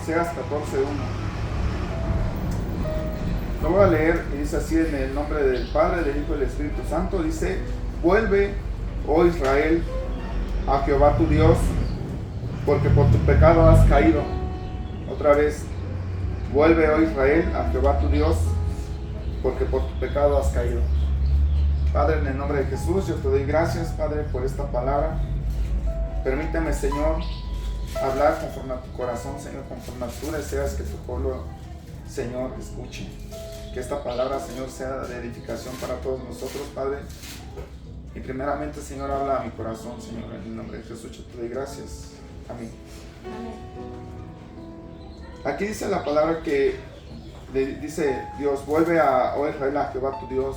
Oseas 14:1. Lo voy a leer y dice así en el nombre del Padre, del Hijo y del Espíritu Santo. Dice: vuelve, oh Israel, a Jehová tu Dios, porque por tu pecado has caído. Otra vez: vuelve, oh Israel, a Jehová tu Dios, porque por tu pecado has caído. Padre, en el nombre de Jesús, yo te doy gracias, Padre, por esta palabra. Permíteme, Señor, hablar conforme a tu corazón, Señor, conforme tú deseas que tu pueblo, Señor, escuche. Que esta palabra, Señor, sea de edificación para todos nosotros, Padre. Y primeramente, Señor, habla a mi corazón, Señor, en el nombre de Jesús, yo te doy gracias. Amén. Aquí dice la palabra que dice Dios: vuelve a, oh Israel, a Jehová tu Dios.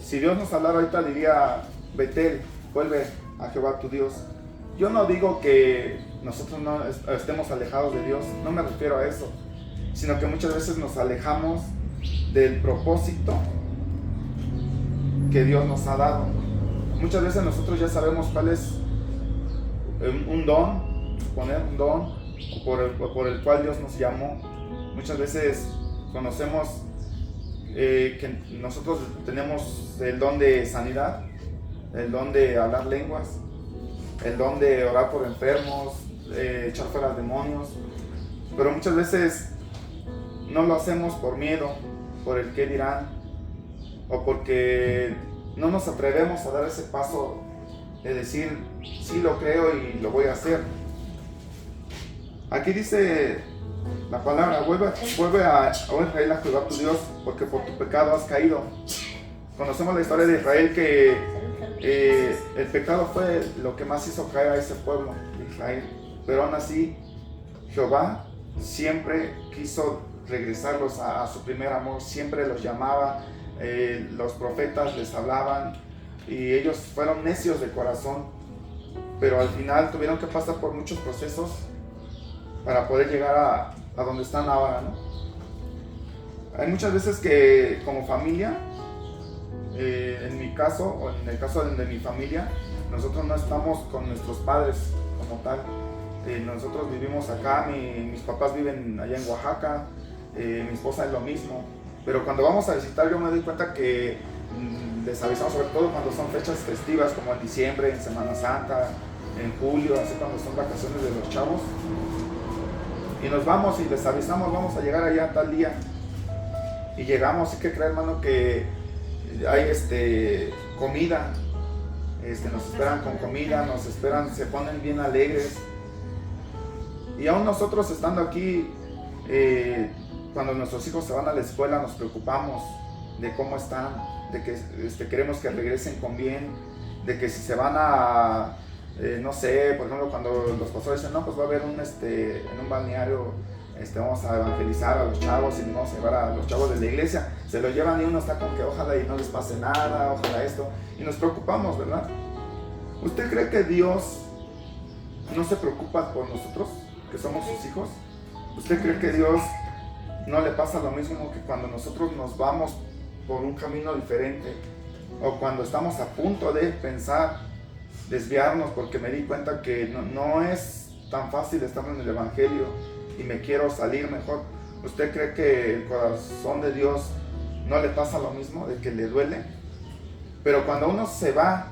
Si Dios nos hablara ahorita, diría: Betel, vuelve a Jehová tu Dios. Yo no digo que nosotros no estemos alejados de Dios, no me refiero a eso, sino que muchas veces nos alejamos del propósito que Dios nos ha dado. Muchas veces nosotros ya sabemos cuál es un don, poner un don por el cual Dios nos llamó. Muchas veces conocemos que nosotros tenemos el don de sanidad, el don de hablar lenguas, el don de orar por enfermos, echar fuera demonios, pero muchas veces no lo hacemos por miedo, por el qué dirán, o porque no nos atrevemos a dar ese paso de decir: sí, lo creo y lo voy a hacer. Aquí dice la palabra: vuelve a, oh Israel, a Jehová tu Dios, porque por tu pecado has caído. Conocemos la historia de Israel, que el pecado fue lo que más hizo caer a ese pueblo de Israel, pero aún así Jehová siempre quiso regresarlos a su primer amor, siempre los llamaba, los profetas les hablaban y ellos fueron necios de corazón, pero al final tuvieron que pasar por muchos procesos para poder llegar a donde están ahora, ¿no? Hay muchas veces que como familia, en mi caso o en el caso de mi familia, nosotros no estamos con nuestros padres como tal. Nosotros vivimos acá, mis papás viven allá en Oaxaca, mi esposa es lo mismo, pero cuando vamos a visitar yo me doy cuenta que les avisamos, sobre todo cuando son fechas festivas como en diciembre, en Semana Santa, en julio, así cuando son vacaciones de los chavos, y nos vamos y les avisamos: vamos a llegar allá tal día, y llegamos. Y que creer, hermano, que hay comida, nos esperan con comida, nos esperan, se ponen bien alegres. Y aún nosotros estando aquí, cuando nuestros hijos se van a la escuela, nos preocupamos de cómo están, de que queremos que regresen con bien, de que si se van a, no sé, por ejemplo, cuando los pastores dicen: no, pues va a haber en un balneario, vamos a evangelizar a los chavos y vamos a llevar a los chavos de la iglesia, se los llevan y uno está con que ojalá y no les pase nada, ojalá esto, y nos preocupamos, ¿verdad? ¿Usted cree que Dios no se preocupa por nosotros, que somos sus hijos? ¿Usted cree que Dios no le pasa lo mismo que cuando nosotros nos vamos por un camino diferente, o cuando estamos a punto de pensar desviarnos porque me di cuenta que no es tan fácil estar en el evangelio y me quiero salir mejor? ¿Usted cree que el corazón de Dios no le pasa lo mismo, de que le duele? Pero cuando uno se va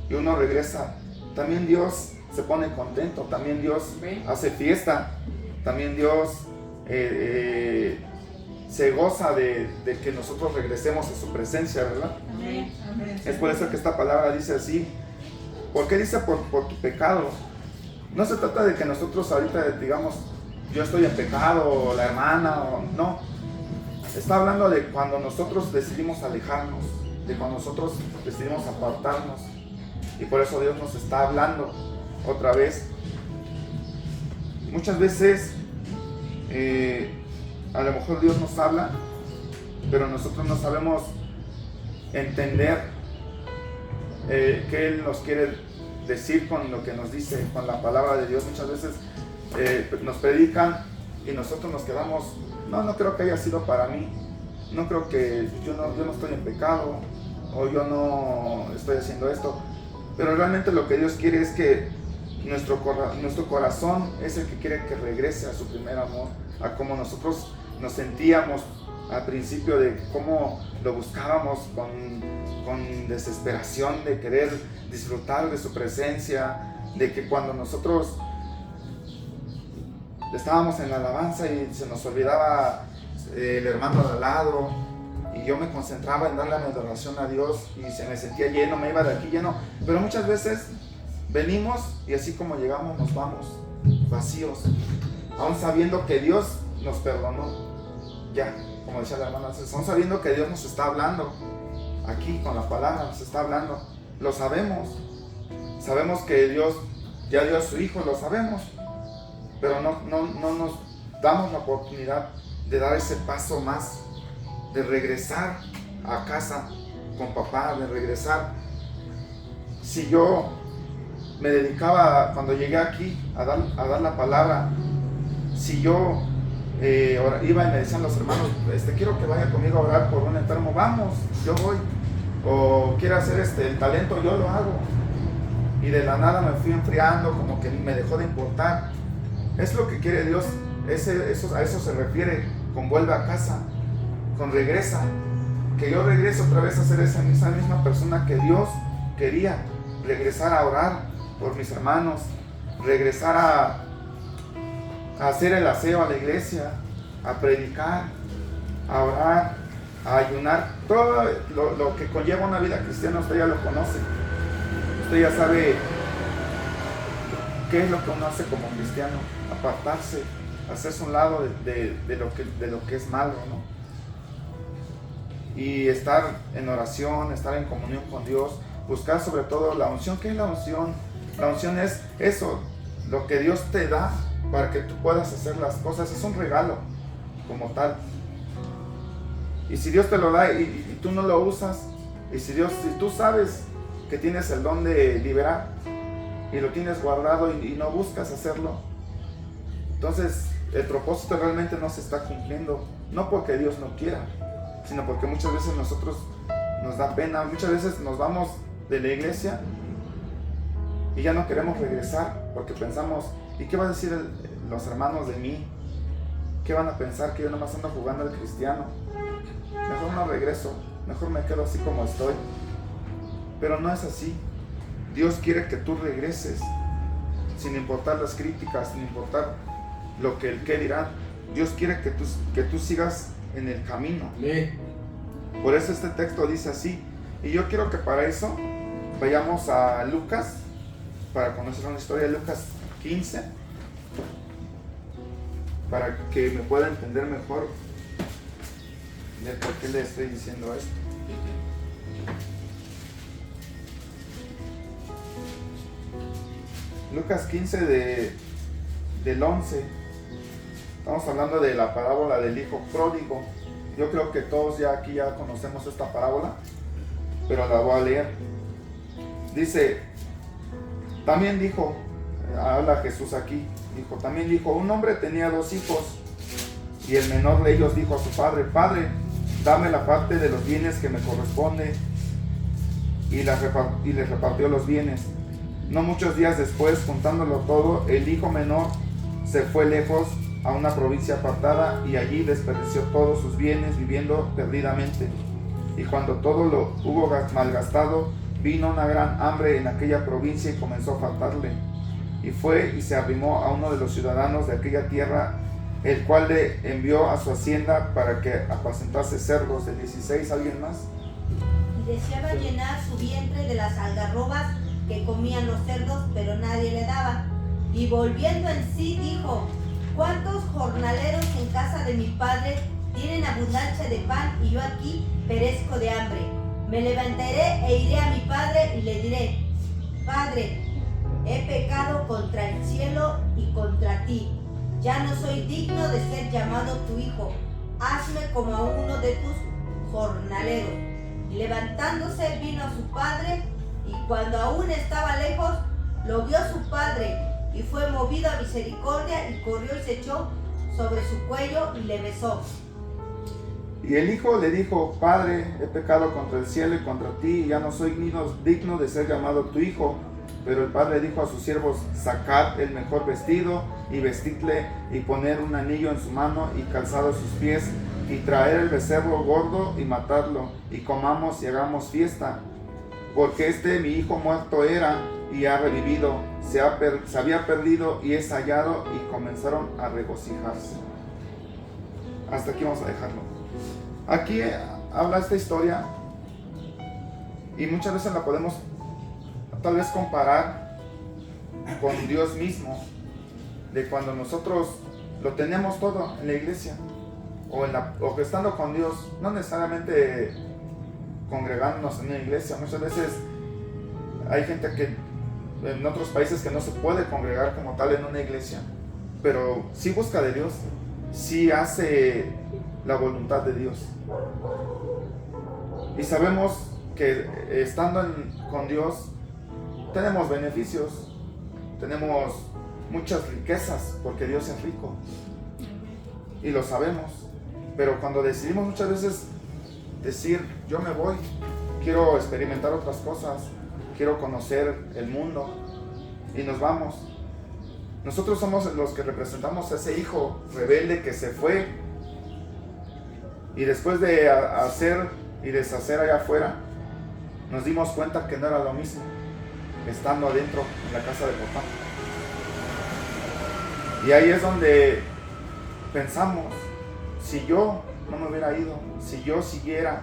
y uno regresa, también Dios se pone contento, también Dios hace fiesta, también Dios se goza de que nosotros regresemos a su presencia, ¿verdad? Amén. Es por eso que esta palabra dice así. ¿Por qué dice por tu pecado? No se trata de que nosotros ahorita digamos: yo estoy en pecado, o la hermana, o no. Está hablando de cuando nosotros decidimos alejarnos, de cuando nosotros decidimos apartarnos. Y por eso Dios nos está hablando otra vez. Muchas veces a lo mejor Dios nos habla, pero nosotros no sabemos entender qué Él nos quiere decir con lo que nos dice, con la palabra de Dios. Muchas veces nos predican y nosotros nos quedamos: no creo que haya sido para mí, no creo que yo no estoy en pecado, o yo no estoy haciendo esto. Pero realmente lo que Dios quiere es que Nuestro corazón es el que quiere que regrese a su primer amor, a como nosotros nos sentíamos al principio, de cómo lo buscábamos con desesperación, de querer disfrutar de su presencia, de que cuando nosotros estábamos en la alabanza y se nos olvidaba el hermano de al lado, y yo me concentraba en darle mi adoración a Dios y se me sentía lleno, me iba de aquí lleno, pero muchas veces venimos y así como llegamos nos vamos vacíos, aún sabiendo que Dios nos perdonó, ya, como decía la hermana, aún sabiendo que Dios nos está hablando, aquí con la palabra nos está hablando, lo sabemos que Dios ya dio a su Hijo, lo sabemos, pero no nos damos la oportunidad de dar ese paso más, de regresar a casa con papá, de regresar. Si yo me dedicaba, cuando llegué aquí, a dar la palabra, si yo iba y me decían los hermanos, quiero que vaya conmigo a orar por un enfermo, vamos, yo voy, o quiero hacer el talento, yo lo hago, y de la nada me fui enfriando, como que me dejó de importar. Es lo que quiere Dios, a eso se refiere con vuelve a casa, con regresa, que yo regrese otra vez a ser esa misma persona que Dios quería, regresar a orar por mis hermanos, regresar a hacer el aseo a la iglesia, a predicar, a orar, a ayunar, todo lo que conlleva una vida cristiana. Usted ya lo conoce, usted ya sabe qué es lo que uno hace como cristiano, apartarse, hacerse un lado de lo que es malo, ¿no? Y estar en oración, estar en comunión con Dios, buscar sobre todo la unción. ¿Qué es la unción? La unción es eso, lo que Dios te da para que tú puedas hacer las cosas, es un regalo como tal. Y si Dios te lo da y tú no lo usas, y si tú sabes que tienes el don de liberar y lo tienes guardado y no buscas hacerlo, entonces el propósito realmente no se está cumpliendo, no porque Dios no quiera, sino porque muchas veces nosotros nos da pena, muchas veces nos vamos de la iglesia y ya no queremos regresar porque pensamos, ¿y qué van a decir los hermanos de mí? ¿Qué van a pensar? Que yo nomás ando jugando al cristiano. Mejor no regreso, mejor me quedo así como estoy. Pero no es así. Dios quiere que tú regreses, sin importar las críticas, sin importar lo que el qué dirán. Dios quiere que tú sigas en el camino. Por eso este texto dice así. Y yo quiero que para eso vayamos a Lucas, para conocer una historia de Lucas 15, para que me pueda entender mejor de por qué le estoy diciendo esto. Lucas 15 del 11. Estamos hablando de la parábola del hijo pródigo. Yo creo que todos aquí ya conocemos esta parábola, pero la voy a leer. Dice, también dijo, habla Jesús aquí, también dijo, un hombre tenía 2 hijos, y el menor de ellos dijo a su padre, Padre, dame la parte de los bienes que me corresponde, y les repartió los bienes. No muchos días después, juntándolo todo, el hijo menor se fue lejos a una provincia apartada y allí desperdició todos sus bienes viviendo perdidamente. Y cuando todo lo hubo malgastado, vino una gran hambre en aquella provincia y comenzó a faltarle. Y fue y se arrimó a uno de los ciudadanos de aquella tierra, el cual le envió a su hacienda para que apacentase cerdos. De 16, ¿alguien más? Y deseaba llenar su vientre de las algarrobas que comían los cerdos, pero nadie le daba. Y volviendo en sí dijo, ¿cuántos jornaleros en casa de mi padre tienen abundancia de pan y yo aquí perezco de hambre? Me levantaré e iré a mi padre y le diré, Padre, he pecado contra el cielo y contra ti. Ya no soy digno de ser llamado tu hijo. Hazme como a uno de tus jornaleros. Y levantándose vino a su padre, y cuando aún estaba lejos, lo vio su padre, y fue movido a misericordia, y corrió y se echó sobre su cuello y le besó. Y el hijo le dijo, Padre, he pecado contra el cielo y contra ti, y ya no soy digno de ser llamado tu hijo. Pero el padre dijo a sus siervos: sacad el mejor vestido y vestidle, y poner un anillo en su mano y calzado a sus pies, y traer el becerro gordo y matadlo, y comamos y hagamos fiesta. Porque mi hijo muerto era y ha revivido, se había perdido y es hallado, y comenzaron a regocijarse. Hasta aquí vamos a dejarlo. Aquí habla esta historia, y muchas veces la podemos tal vez comparar con Dios mismo, de cuando nosotros lo tenemos todo en la iglesia, o que estando con Dios, no necesariamente congregándonos en una iglesia. Muchas veces hay gente que en otros países que no se puede congregar como tal en una iglesia, pero sí busca de Dios, sí hace la voluntad de Dios. Y sabemos que estando con Dios tenemos beneficios, tenemos muchas riquezas, porque Dios es rico y lo sabemos. Pero cuando decidimos muchas veces decir: yo me voy, quiero experimentar otras cosas, quiero conocer el mundo, y nos vamos, nosotros somos los que representamos a ese hijo rebelde que se fue, y después de hacer y deshacer allá afuera, nos dimos cuenta que no era lo mismo estando adentro en la casa de papá. Y ahí es donde pensamos: si yo no me hubiera ido, si yo siguiera,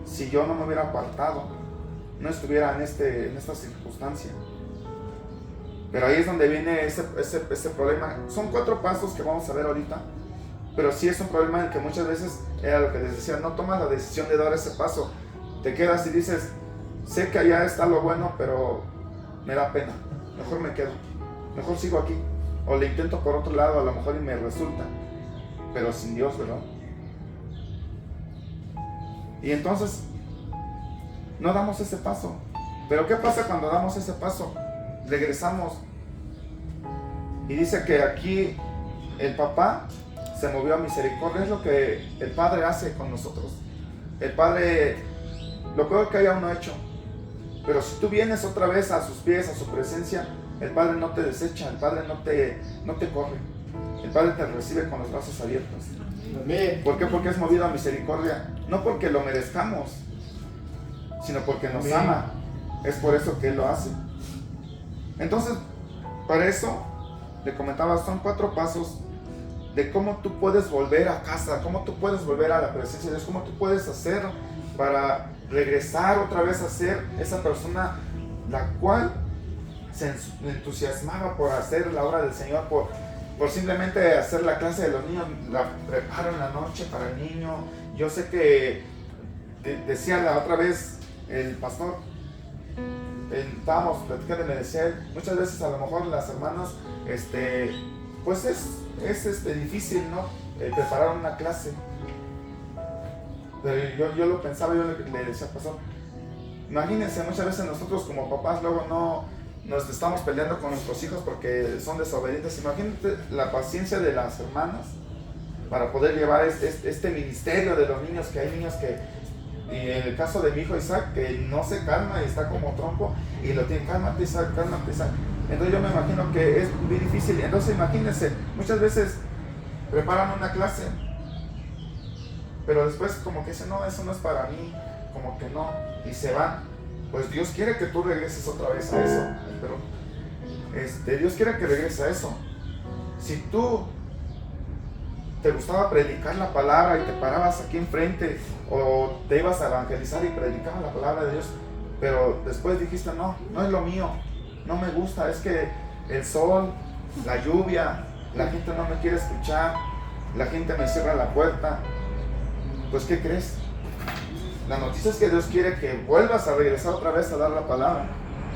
si yo no me hubiera apartado, no estuviera en esta circunstancia. Pero ahí es donde viene ese problema. Son 4 pasos que vamos a ver ahorita, pero sí es un problema en el que muchas veces, era lo que les decía, no tomas la decisión de dar ese paso. Te quedas y dices: sé que allá está lo bueno, pero me da pena, mejor me quedo, mejor sigo aquí, o le intento por otro lado, a lo mejor y me resulta, pero sin Dios, ¿verdad? Y entonces no damos ese paso. Pero ¿qué pasa cuando damos ese paso? Regresamos, y dice que aquí el papá se movió a misericordia. Es lo que el Padre hace con nosotros. El Padre, lo peor que haya uno hecho, pero si tú vienes otra vez a sus pies, a su presencia, el Padre no te desecha, el Padre no te corre, el Padre te recibe con los brazos abiertos. Amén. ¿Por qué? Porque es movido a misericordia, no porque lo merezcamos, sino porque nos Amén. ama. Es por eso que Él lo hace. Entonces, para eso, le comentaba, son 4 pasos de cómo tú puedes volver a casa, cómo tú puedes volver a la presencia de Dios, cómo tú puedes hacer para regresar otra vez a ser esa persona la cual se entusiasmaba por hacer la obra del Señor, por simplemente hacer la clase de los niños, la preparo en la noche para el niño. Yo sé que decía la otra vez el pastor, estábamos platicando y me decía él, muchas veces a lo mejor las hermanas, pues es difícil, ¿no? Preparar una clase. Pero yo lo pensaba, yo le decía al pastor, imagínense, muchas veces nosotros como papás luego no nos estamos peleando con nuestros hijos porque son desobedientes. Imagínate la paciencia de las hermanas para poder llevar este ministerio de los niños, que hay niños que, y en el caso de mi hijo Isaac, que no se calma y está como trompo, y lo tiene: cálmate Isaac, cálmate Isaac. Entonces yo me imagino que es muy difícil. Entonces imagínense, muchas veces preparan una clase, pero después como que dicen: no, eso no es para mí, como que no, y se van. Pues Dios quiere que tú regreses otra vez a eso, pero Dios quiere que regreses a eso. Si tú te gustaba predicar la palabra y te parabas aquí enfrente, o te ibas a evangelizar y predicabas la palabra de Dios, pero después dijiste: no es lo mío, no me gusta, es que el sol, la lluvia, la gente no me quiere escuchar, la gente me cierra la puerta. Pues ¿qué crees? La noticia es que Dios quiere que vuelvas a regresar otra vez a dar la palabra.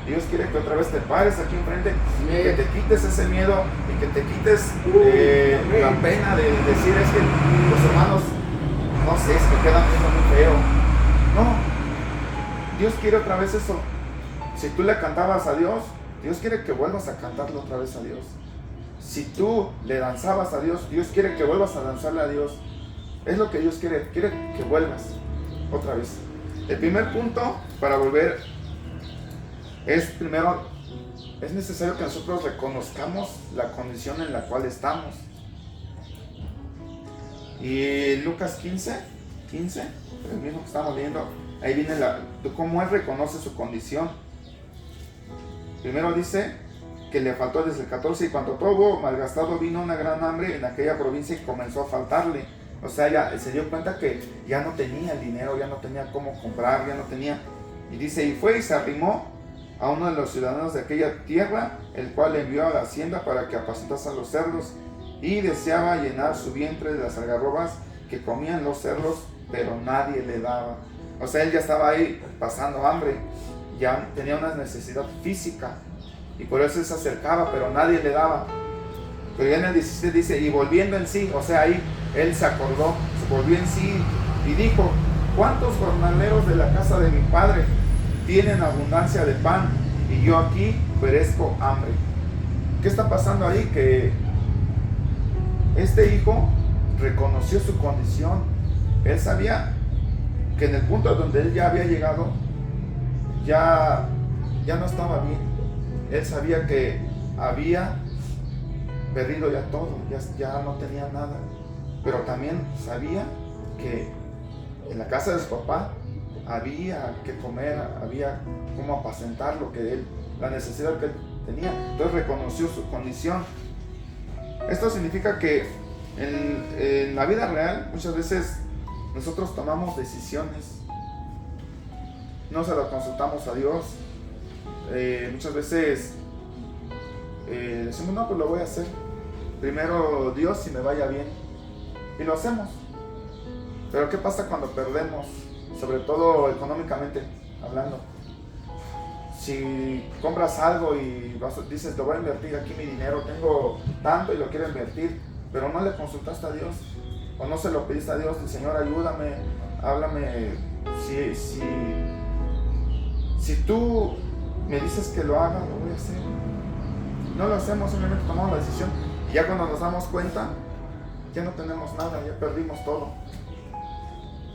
Dios quiere que otra vez te pares aquí enfrente, que te quites ese miedo y que te quites la pena de decir: es que los hermanos, no sé, es que quedan viendo muy feo. No, Dios quiere otra vez eso. Si tú le cantabas a Dios, Dios quiere que vuelvas a cantarle otra vez a Dios. Si tú le danzabas a Dios, Dios quiere que vuelvas a danzarle a Dios. Es lo que Dios quiere que vuelvas otra vez. El primer punto para volver es primero es necesario que nosotros reconozcamos la condición en la cual estamos. Y Lucas 15, el mismo que estamos leyendo, ahí viene cómo él reconoce su condición. Primero dice que le faltó desde el 14, y cuando todo hubo malgastado, vino una gran hambre en aquella provincia y comenzó a faltarle. O sea, ya se dio cuenta que ya no tenía el dinero, ya no tenía cómo comprar, ya no tenía. Y dice, y fue y se arrimó a uno de los ciudadanos de aquella tierra, el cual le envió a la hacienda para que apacentase a los cerdos, y deseaba llenar su vientre de las algarrobas que comían los cerdos, pero nadie le daba. O sea, él ya estaba ahí pasando hambre, ya tenía una necesidad física, y por eso él se acercaba, pero nadie le daba. Pero ya en el 17 dice, y volviendo en sí, o sea, ahí él se acordó, se volvió en sí y dijo, ¿cuántos jornaleros de la casa de mi padre tienen abundancia de pan y yo aquí perezco hambre? ¿Qué está pasando ahí? Que este hijo reconoció su condición. Él sabía que en el punto donde él ya había llegado, ya no estaba bien. Él sabía que había perdido ya todo, ya no tenía nada. Pero también sabía que en la casa de su papá había que comer, había cómo apacentar la necesidad que él tenía. Entonces reconoció su condición. Esto significa que en la vida real muchas veces nosotros tomamos decisiones, no se lo consultamos a Dios. Muchas veces decimos, no, pues lo voy a hacer. Primero Dios, si me vaya bien. Y lo hacemos. Pero ¿qué pasa cuando perdemos? Sobre todo económicamente hablando. Si compras algo y dices, lo voy a invertir aquí mi dinero, tengo tanto y lo quiero invertir, pero no le consultaste a Dios, o no se lo pediste a Dios, Señor, ayúdame, háblame. Si tú me dices que lo haga, lo voy a hacer. No lo hacemos, simplemente tomamos la decisión, y ya cuando nos damos cuenta, ya no tenemos nada, ya perdimos todo.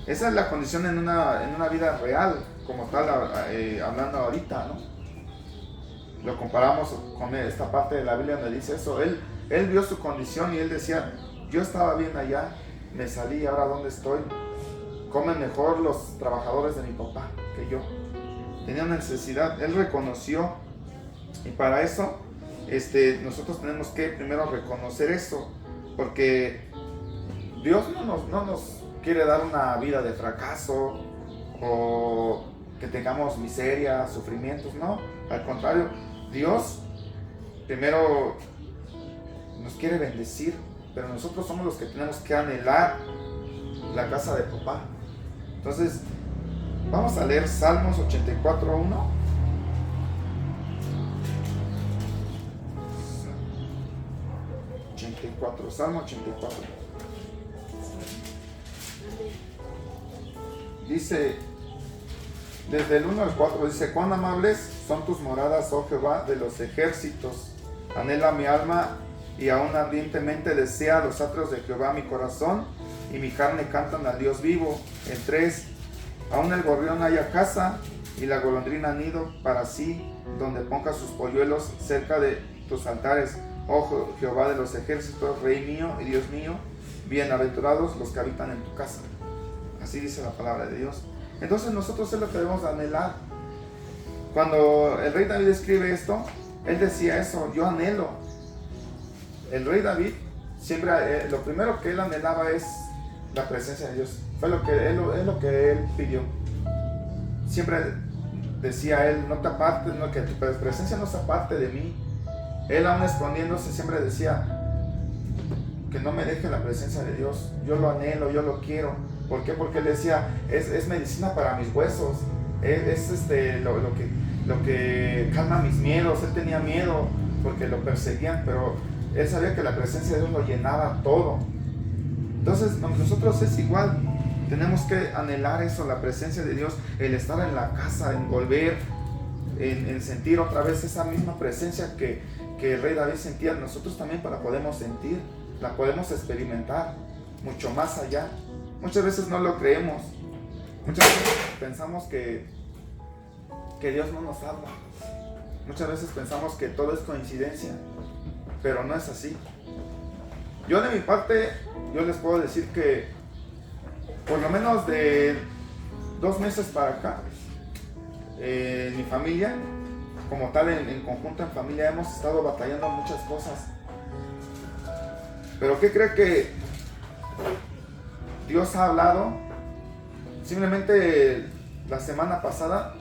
Esa es la condición en una vida real, como tal, hablando ahorita, ¿no? Lo comparamos con esta parte de la Biblia donde dice eso. Él vio su condición y él decía, yo estaba bien allá, me salí, ahora ¿dónde estoy? Comen mejor los trabajadores de mi papá que yo. Tenía necesidad, él reconoció, y para eso nosotros tenemos que primero reconocer eso, porque Dios no nos quiere dar una vida de fracaso o que tengamos miseria, sufrimientos, no, al contrario, Dios primero nos quiere bendecir, pero nosotros somos los que tenemos que anhelar la casa de papá. Entonces vamos a leer Salmos 84:1. Salmo 84. Dice, desde el 1 al 4, dice, cuán amables son tus moradas, oh Jehová de los ejércitos. Anhela mi alma y aún ardientemente desea los atrios de Jehová mi corazón, y mi carne cantan al Dios vivo. El 3, aún el gorrión haya casa y la golondrina nido para sí, donde ponga sus polluelos cerca de tus altares. Oh Jehová de los ejércitos, Rey mío y Dios mío, bienaventurados los que habitan en tu casa. Así dice la palabra de Dios. Entonces nosotros es lo que debemos anhelar. Cuando el rey David escribe esto, él decía eso, yo anhelo. El rey David siempre, lo primero que él anhelaba es la presencia de Dios. Fue lo que él pidió. Siempre decía él, no te apartes, no, que tu presencia no se aparte de mí. Él aún escondiéndose siempre decía que no me deje la presencia de Dios. Yo lo anhelo, yo lo quiero. ¿Por qué? Porque él decía, es medicina para mis huesos. Es lo que calma mis miedos. Él tenía miedo porque lo perseguían, pero él sabía que la presencia de Dios lo llenaba todo. Entonces nosotros es igual. Tenemos que anhelar eso, la presencia de Dios, el estar en la casa, en volver, en sentir otra vez esa misma presencia que el rey David sentía. Nosotros también la podemos sentir, la podemos experimentar mucho más allá. Muchas veces no lo creemos, muchas veces pensamos que Dios no nos habla, Muchas veces pensamos que todo es coincidencia, pero no es así. Yo de mi parte, yo les puedo decir que por lo menos de 2 meses para acá, mi familia, como tal en conjunto en familia, hemos estado batallando muchas cosas. Pero ¿qué cree que Dios ha hablado? Simplemente la semana pasada,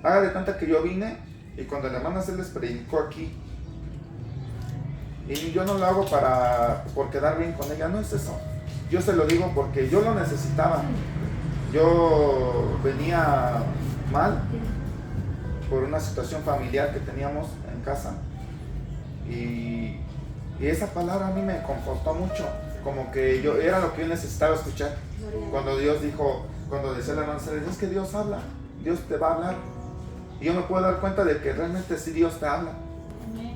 haga de cuenta que yo vine y cuando la hermana se les predicó aquí, y yo no lo hago por quedar bien con ella, no es eso. Yo se lo digo porque yo lo necesitaba. Yo venía mal por una situación familiar que teníamos en casa y esa palabra a mí me confortó mucho, como que yo era lo que yo necesitaba escuchar. Cuando Dios dijo, cuando decía la hermana, es que Dios habla, Dios te va a hablar, y yo me puedo dar cuenta de que realmente sí Dios te habla.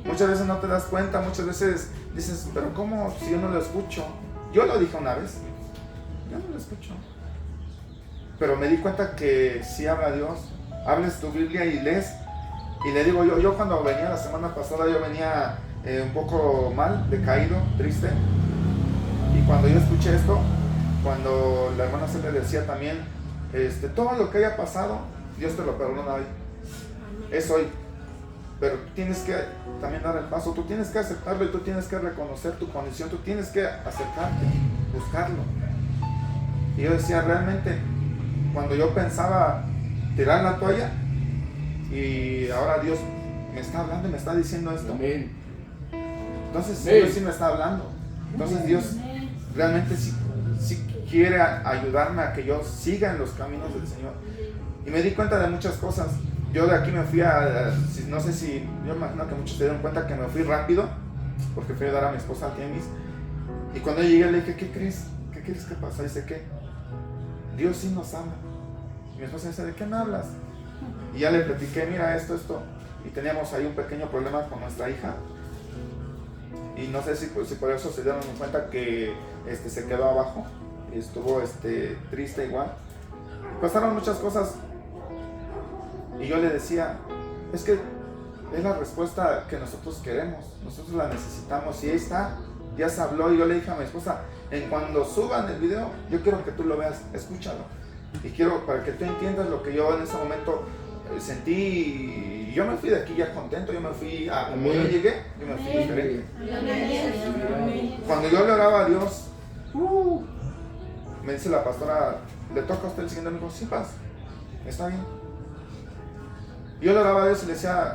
Muchas veces no te das cuenta, muchas veces dices, pero ¿cómo si yo no lo escucho? Yo lo dije una vez, yo no lo escucho, pero me di cuenta que sí habla Dios. Hables tu Biblia y lees. Y le digo, yo cuando venía la semana pasada, yo venía un poco mal, decaído, triste. Y cuando yo escuché esto, cuando la hermana se le decía también, todo lo que haya pasado, Dios te lo perdona hoy. Es hoy. Pero tú tienes que también dar el paso, tú tienes que aceptarlo y tú tienes que reconocer tu condición, tú tienes que acercarte, buscarlo. Y yo decía, realmente, cuando yo pensaba tirar la toalla, y ahora Dios me está hablando y me está diciendo esto. Amén. Entonces Dios sí me está hablando. Entonces Dios realmente sí quiere ayudarme a que yo siga en los caminos del Señor. Y me di cuenta de muchas cosas. Yo de aquí me fui no sé si, yo imagino que muchos se dieron cuenta que me fui rápido, porque fui a ayudar a mi esposa al tianguis. Y cuando llegué le dije, ¿qué crees? ¿Qué quieres que pase? Dice, ¿qué? Dios sí nos habla. Y mi esposa dice, ¿de qué me hablas? Y ya le platiqué, mira esto. Y teníamos ahí un pequeño problema con nuestra hija. Y no sé si por eso se dieron cuenta que se quedó abajo. Y estuvo triste igual. Pasaron muchas cosas. Y yo le decía, es que es la respuesta que nosotros queremos. Nosotros la necesitamos. Y ahí está, ya se habló. Y yo le dije a mi esposa, en cuando suban el video, yo quiero que tú lo veas, escúchalo. Y quiero para que tú entiendas lo que yo en ese momento sentí. Y yo me fui de aquí ya contento. Yo me fui como yo llegué, yo me fui diferente. Cuando yo le oraba a Dios, me dice la pastora, ¿le toca a usted el siguiente domingo? Sí, paz, está bien. Yo le oraba a Dios y le decía,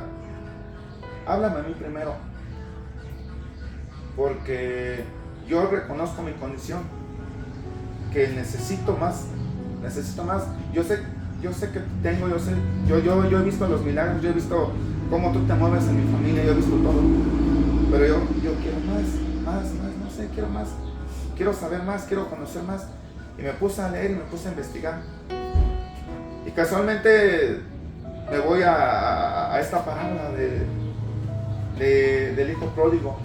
háblame a mí primero, porque yo reconozco mi condición, que necesito más. Yo sé que tengo, yo he visto los milagros, yo he visto cómo tú te mueves en mi familia, yo he visto todo, pero yo quiero más, no sé, quiero más, quiero saber más, quiero conocer más. Y me puse a leer y me puse a investigar, y casualmente me voy a esta parábola del hijo pródigo.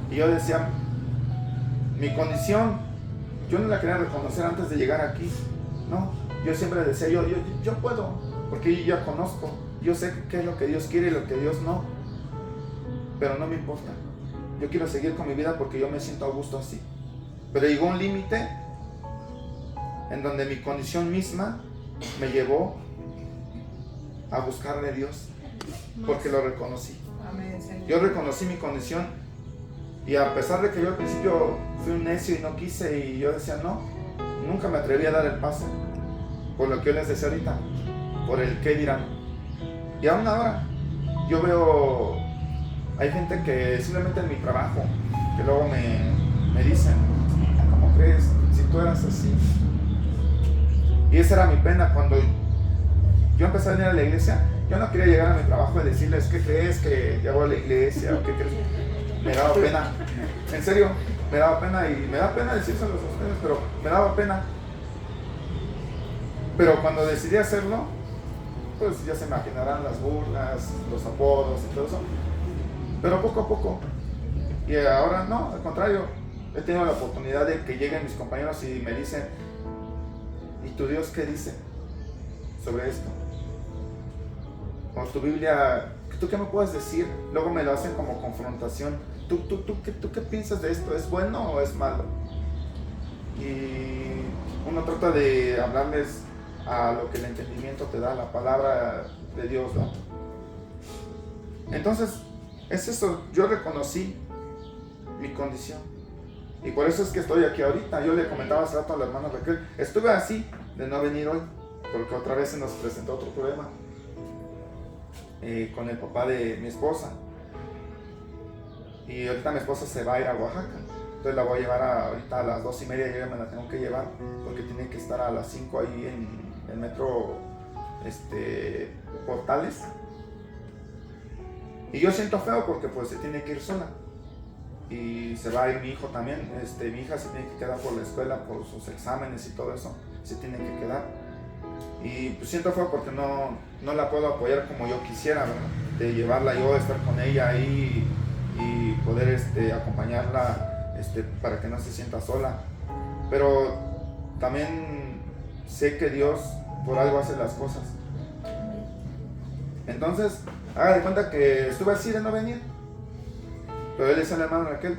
Y yo decía, mi condición, yo no la quería reconocer antes de llegar aquí. No, yo siempre decía, yo puedo, porque yo ya conozco, yo sé qué es lo que Dios quiere y lo que Dios no. Pero no me importa, yo quiero seguir con mi vida porque yo me siento a gusto así. Pero llegó un límite en donde mi condición misma me llevó a buscarle a Dios, porque lo reconocí. Yo reconocí mi condición, y a pesar de que yo al principio fui un necio y no quise, y yo decía no, nunca me atreví a dar el paso, por lo que yo les decía ahorita, por el qué dirán. Y aún ahora yo veo, hay gente que simplemente en mi trabajo, que luego me dicen, ¿cómo crees? Si tú eras así. Y esa era mi pena. Cuando yo empecé a venir a la iglesia, yo no quería llegar a mi trabajo y decirles, ¿qué crees que llego a la iglesia? ¿O qué crees? Me daba pena, en serio, me daba pena, y me da pena decírselos a ustedes, pero me daba pena. Pero cuando decidí hacerlo, pues ya se imaginarán las burlas, los apodos y todo eso. Pero poco a poco. Y ahora no, al contrario, he tenido la oportunidad de que lleguen mis compañeros y me dicen, ¿y tu Dios qué dice sobre esto? Con tu Biblia, ¿tú qué me puedes decir? Luego me lo hacen como confrontación. ¿Tú qué piensas de esto? ¿Es bueno o es malo? Y uno trata de hablarles a lo que el entendimiento te da, la palabra de Dios, ¿no? Entonces, es eso, yo reconocí mi condición. Y por eso es que estoy aquí ahorita. Yo le comentaba hace rato a la hermana Raquel, estuve así de no venir hoy, porque otra vez se nos presentó otro problema con el papá de mi esposa. Y ahorita mi esposa se va a ir a Oaxaca. Entonces la voy a llevar ahorita a las 2:30, yo ya me la tengo que llevar, porque tiene que estar a las 5 ahí en el metro Portales. Y yo siento feo porque pues se tiene que ir sola. Y se va a ir mi hijo también. Mi hija se tiene que quedar por la escuela, por sus exámenes y todo eso. Se tiene que quedar. Y pues siento feo porque no la puedo apoyar como yo quisiera, ¿verdad? De llevarla yo, estar con ella ahí y poder acompañarla para que no se sienta sola. Pero también sé que Dios por algo hace las cosas. Entonces, haga de cuenta que estuve así de no venir. Pero él le dice a la hermana Raquel,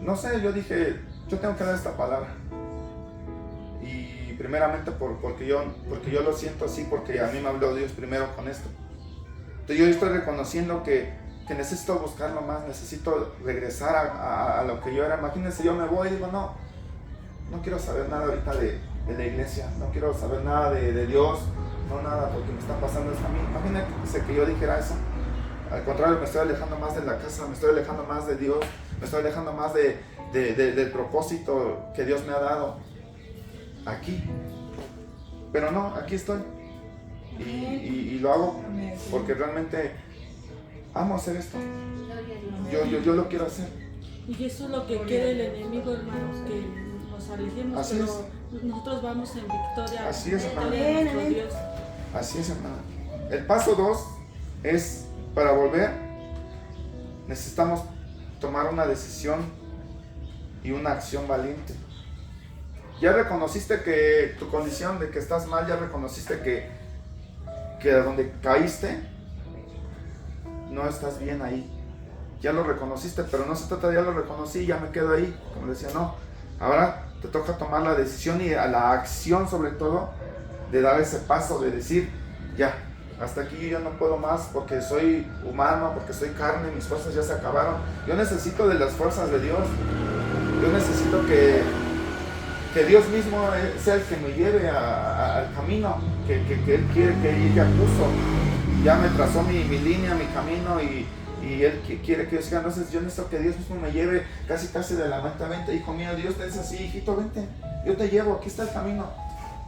no sé, yo dije, yo tengo que dar esta palabra. Y primeramente porque yo lo siento así, porque a mí me habló Dios primero con esto. Entonces yo estoy reconociendo que necesito buscarlo más, necesito regresar a lo que yo era. Imagínense, yo me voy y digo, no quiero saber nada ahorita de la iglesia, no quiero saber nada de Dios, no nada, porque me está pasando esto a mí. Imagínense que yo dijera eso. Al contrario, me estoy alejando más de la casa, me estoy alejando más de Dios, me estoy alejando más del propósito que Dios me ha dado aquí. Pero no, aquí estoy. Y lo hago porque realmente amo hacer esto. Yo lo quiero hacer. Y eso es lo que quiere el enemigo, hermanos, que nos alejemos, así pero nosotros vamos en victoria. Así es, hermano. Dios. Así es, hermano. El paso 2 es, para volver, necesitamos tomar una decisión y una acción valiente. Ya reconociste que tu condición de que estás mal, ya reconociste que donde caíste, no estás bien ahí. Ya lo reconociste, pero no se trata de ya lo reconocí, ya me quedo ahí. Como decía, no. Ahora te toca tomar la decisión y a la acción, sobre todo, de dar ese paso, de decir, ya, hasta aquí yo no puedo más porque soy humano, porque soy carne, mis fuerzas ya se acabaron. Yo necesito de las fuerzas de Dios. Yo necesito que Dios mismo sea el que me lleve al camino que Él quiere, que Él ya puso. Ya me trazó mi línea, mi camino y Él quiere que yo siga. Entonces yo necesito que Dios mismo me lleve casi de la meta. Vente, hijo mío, Dios te dice así, hijito, vente, yo te llevo, aquí está el camino.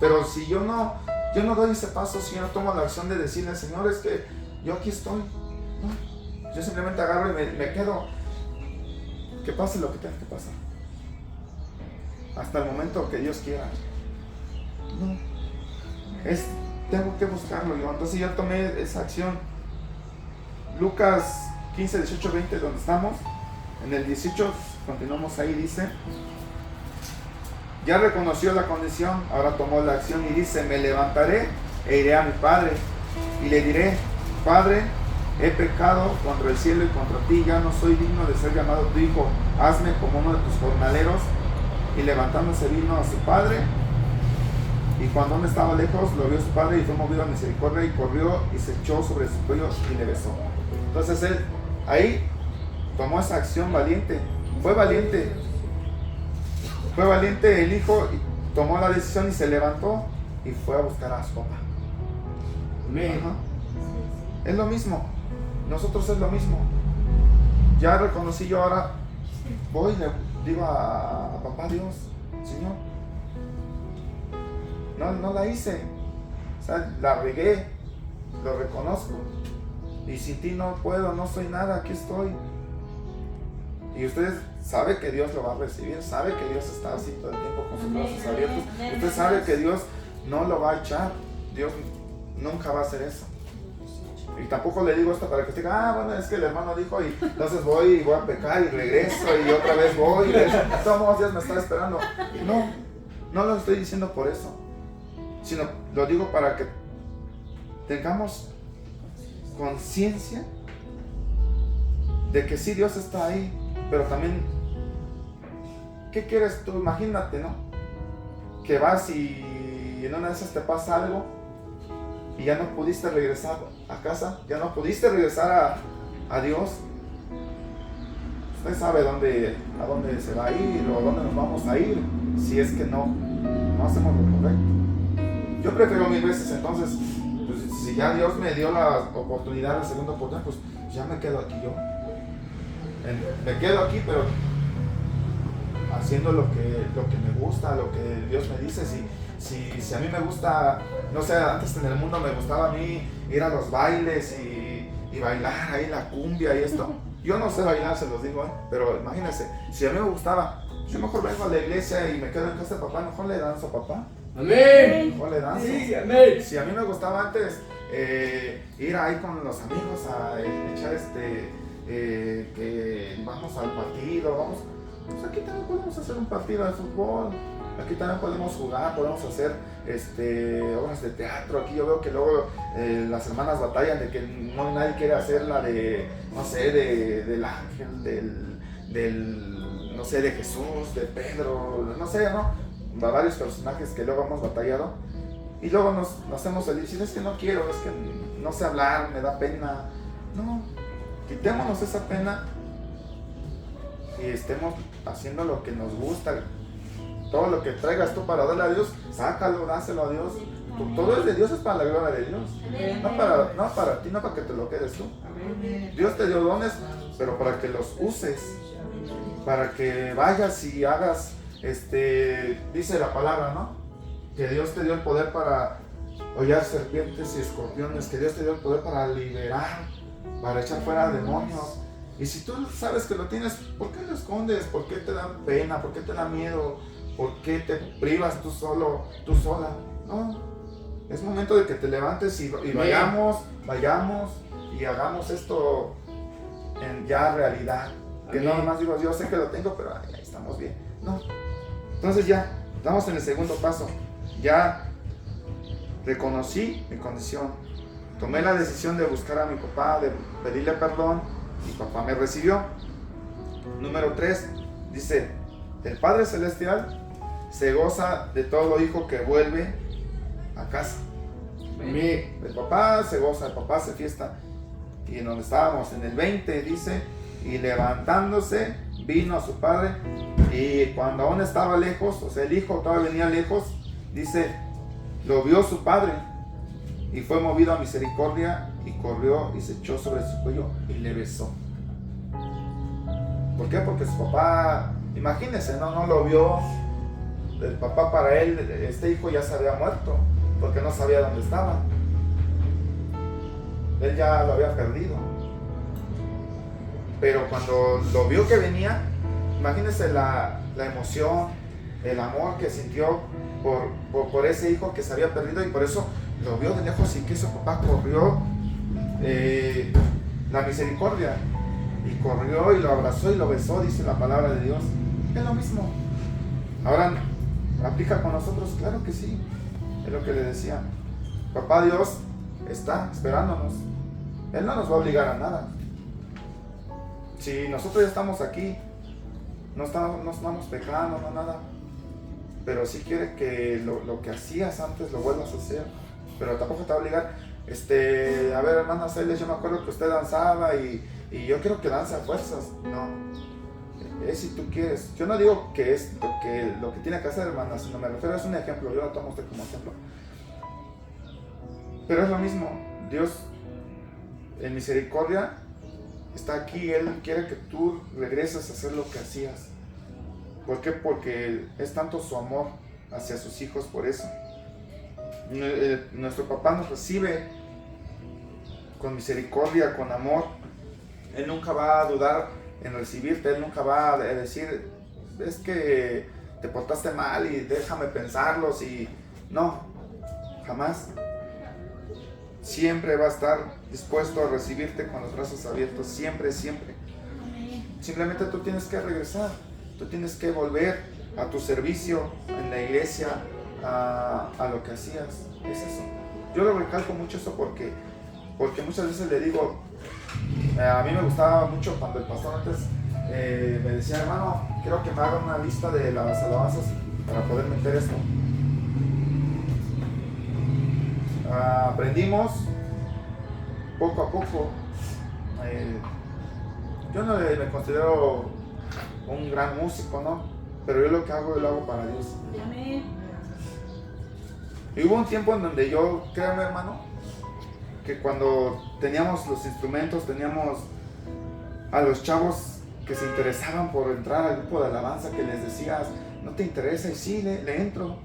Pero si yo no doy ese paso, si yo no tomo la acción de decirle, Señor, es que yo aquí estoy, no, yo simplemente agarro y me quedo, que pase lo que tenga que pasar, hasta el momento que Dios quiera. No, tengo que buscarlo yo. Entonces yo tomé esa acción. Lucas 15, 18, 20, donde estamos, en el 18, continuamos ahí, dice, ya reconoció la condición, ahora tomó la acción y dice, me levantaré e iré a mi padre y le diré, Padre, he pecado contra el cielo y contra ti, ya no soy digno de ser llamado tu hijo, hazme como uno de tus jornaleros. Y levantándose vino a su padre, y cuando aún estaba lejos lo vio su padre y fue movido a misericordia y corrió y se echó sobre su cuello y le besó. Entonces él ahí tomó esa acción valiente, fue valiente el hijo, y tomó la decisión y se levantó y fue a buscar a su papá. Ajá. Es lo mismo, nosotros es lo mismo. Ya reconocí, yo ahora voy y le digo a papá Dios, Señor, no la hice, o sea, la regué, lo reconozco, y sin ti no puedo, no soy nada, aquí estoy. Y ustedes saben que Dios lo va a recibir, sabe que Dios está así todo el tiempo con sus brazos abiertos. Usted sabe que Dios no lo va a echar, Dios nunca va a hacer eso. Y tampoco le digo esto para que usted diga, bueno, es que el hermano dijo y entonces voy y voy a pecar y regreso y otra vez voy y regreso. Todos Dios me está esperando. No lo estoy diciendo por eso, sino lo digo para que tengamos conciencia de que sí, Dios está ahí, pero también, ¿qué quieres tú? Imagínate, ¿no? Que vas y en una de esas te pasa algo y ya no pudiste regresar a casa, ya no pudiste regresar a Dios. Usted sabe a dónde se va a ir o a dónde nos vamos a ir si es que no hacemos lo correcto. Yo prefiero 1000 veces entonces, pues, si ya Dios me dio la oportunidad, la segunda oportunidad, pues ya me quedo aquí yo. Me quedo aquí, pero haciendo lo que me gusta, lo que Dios me dice. Si a mí me gusta, no sé, antes en el mundo me gustaba a mí ir a los bailes y bailar ahí la cumbia y esto. Yo no sé bailar, se los digo, pero imagínense, si a mí me gustaba, yo mejor vengo a la iglesia y me quedo en casa de papá, mejor le danzo a papá. Amén. Mejor le danzo. Sí, amén. Si a mí me gustaba antes ir ahí con los amigos a echar que vamos al partido, vamos, pues aquí también podemos hacer un partido de fútbol, aquí también podemos jugar, podemos hacer obras de teatro. Aquí yo veo que luego las hermanas batallan de que nadie quiere hacer la de, no sé, del ángel, del no sé, de Jesús, de Pedro, no sé, ¿no? Varios personajes que luego hemos batallado y luego nos hacemos el decir, es que no quiero, es que no sé hablar, me da pena. No, quitémonos esa pena y estemos haciendo lo que nos gusta. Todo lo que traigas tú para darle a Dios, sácalo, dáselo a Dios. Todo es de Dios, es para la gloria de Dios. No para ti, no para que te lo quedes tú. Dios te dio dones, pero para que los uses, para que vayas y hagas, dice la palabra, ¿no? Que Dios te dio el poder para hollar serpientes y escorpiones, que Dios te dio el poder para liberar, para echar fuera demonios. Y si tú sabes que lo tienes, ¿por qué lo escondes? ¿Por qué te da pena? ¿Por qué te da miedo? ¿Por qué te privas tú solo, tú sola? No, es momento de que te levantes y vayamos y hagamos esto en ya realidad. Que no nomás digo, yo sé que lo tengo, pero ahí estamos bien. No. Entonces ya, estamos en el segundo paso. Ya reconocí mi condición. Tomé la decisión de buscar a mi papá, de pedirle perdón. Mi papá me recibió. Número 3, dice, el Padre Celestial se goza de todo hijo que vuelve a casa. El papá se goza, el papá se fiesta. Y en donde estábamos, en el 20, dice, y levantándose, vino a su padre, y cuando aún estaba lejos, o sea, el hijo todavía venía lejos, dice, lo vio su padre, y fue movido a misericordia, y corrió y se echó sobre su cuello y le besó. ¿Por qué? Porque su papá, imagínense, no lo vio. El papá, para él, este hijo ya se había muerto, porque no sabía dónde estaba. Él ya lo había perdido. Pero cuando lo vio que venía, imagínense la emoción, el amor que sintió por ese hijo que se había perdido, y por eso lo vio de lejos y que su papá corrió la misericordia, y corrió y lo abrazó y lo besó, dice la palabra de Dios. Es lo mismo. Ahora, ¿aplica con nosotros? Claro que sí. Es lo que le decía. Papá Dios está esperándonos. Él no nos va a obligar a nada. Si nosotros ya estamos aquí, no estamos pecando, no nada, pero sí quiere que lo que hacías antes lo vuelvas a hacer, pero tampoco te va a obligar. A ver, hermana Celes, yo me acuerdo que usted danzaba y yo quiero que dance a fuerzas. No, es si tú quieres. Yo no digo que es lo que tiene que hacer, hermana, sino me refiero, es un ejemplo. Yo lo tomo a usted como ejemplo, pero es lo mismo. Dios en misericordia está aquí. Él quiere que tú regreses a hacer lo que hacías. ¿Por qué? Porque es tanto su amor hacia sus hijos. Por eso nuestro papá nos recibe con misericordia, con amor. Él nunca va a dudar en recibirte. Él nunca va a decir, es que te portaste mal y déjame pensarlo. No, jamás. Siempre va a estar dispuesto a recibirte con los brazos abiertos, siempre, siempre. Simplemente tú tienes que regresar, tú tienes que volver a tu servicio en la iglesia, a lo que hacías. Es eso. Yo lo recalco mucho eso porque porque muchas veces le digo, a mí me gustaba mucho cuando el pastor antes me decía, hermano, quiero que me haga una lista de las alabanzas para poder meter esto. Aprendimos poco a poco. Yo no me considero un gran músico, ¿no? Pero yo lo que hago, yo lo hago para Dios. Amén. Y hubo un tiempo en donde yo, créeme, hermano, que cuando teníamos los instrumentos, teníamos a los chavos que se interesaban por entrar al grupo de alabanza, que les decías, ¿no te interesa? Y sí, le entro.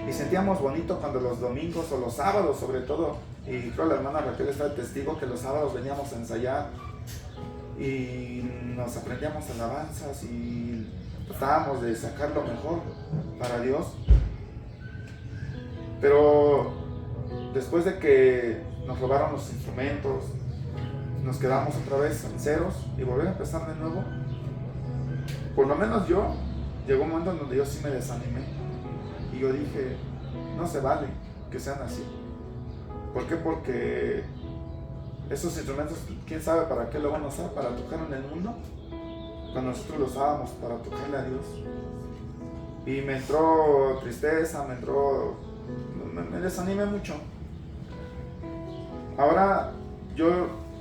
Y sentíamos bonito cuando los domingos o los sábados sobre todo, y creo la hermana Raquel está de testigo que los sábados veníamos a ensayar y nos aprendíamos alabanzas y tratábamos de sacar lo mejor para Dios. Pero después de que nos robaron los instrumentos, nos quedamos otra vez en ceros y volver a empezar de nuevo. Por lo menos yo, llegó un momento en donde yo sí me desanimé y yo dije, no se vale que sean así. ¿Por qué? Porque esos instrumentos, quién sabe para qué lo van a usar, para tocar en el mundo, cuando nosotros los usábamos para tocarle a Dios. Y me entró tristeza, me desanimé mucho. Ahora